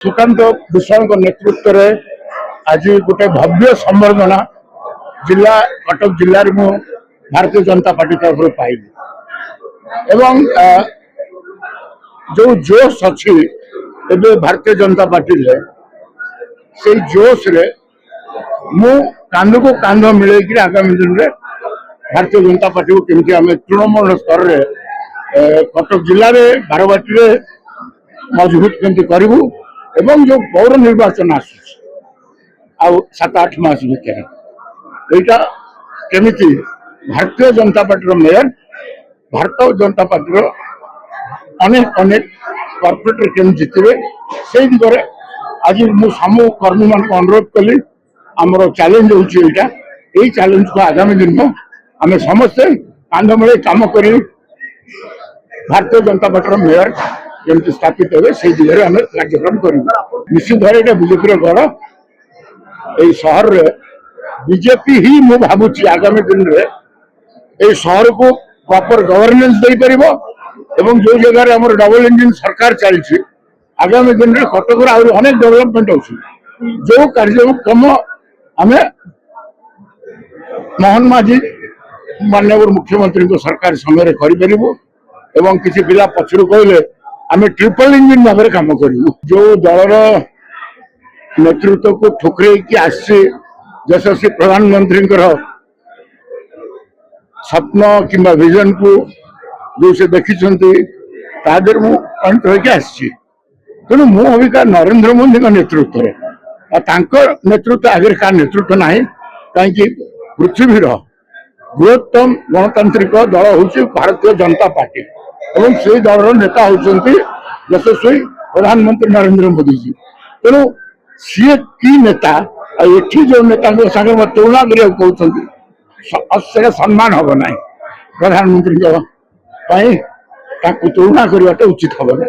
सुकांत विश्वाल नेतृत्व में आज गोटे भव्य संबर्धना जिला कटक जिले में भारतीय जनता पार्टी तरफ पाइली एवं जो जोश अच्छी भारतीय जनता पार्टी से जोश रे मु कांध को कांध मिले आगामी दिन में भारतीय जनता पार्टी को केमती आम तृणमूल स्तर में कटक जिले में बारवाटी में मजबूत केमती करूँ एवं जो पौर निर्वाचन आस 7-8 मास भितर यहाँ केमिति Bharatiya Janata party mayor Bharatiya Janata party अनेक अनेक कॉर्पोरेटर केम जितबे से दिगरे आज मु समूह कर्मी मान अनुरोध कली आमर चैलेंज होता यही चैलेंज को आगामी दिन में आम समस्ते कांध मिले कम कर भारतीय जनता पार्टी मेयर जमी स्थापित हुए से दिगरे आम कार्यक्रम करूँ निश्चित भाव बीजेपी गढ़ यही सहर रे बीजेपी ही मु भावुची आगामी दिन रे ए शहर को प्रॉपर गवर्नेंस दे परिबो एवं जो जगह रे हमर डबल इंजन सरकार चलछि आगामी दिन रे कटक रे आउरी अनेक डेवलपमेंट होछि जो कार्यक्रम हमें मोहन माझी माननीय मुख्यमंत्री को सरकार समय रे करि परिबो एवं किसी पिला पछरु कहले आमे ट्रिपल इंजन भाव में काम करू जो दलर नेतृत्व को ठुकरे की आसी यशस्वी प्रधानमंत्री स्वप्न कि विजन को जो से देखी तादर मुझे होकर आसी तेणु मु अबिका नरेंद्र मोदी नेतृत्व नेतृत्व आगे का नेतृत्व ना कहीं पृथ्वीर बृहत्तम गणतांत्रिक दल हूँ भारतीय जनता पार्टी एवं से दल नेता होती यशस्वी प्रधानमंत्री नरेंद्र मोदी जी तेणु सी की नेता एठी जो नेता सागर तुलना कहते सम्मान हम ना प्रधानमंत्री तुलना करने उचित हम ना।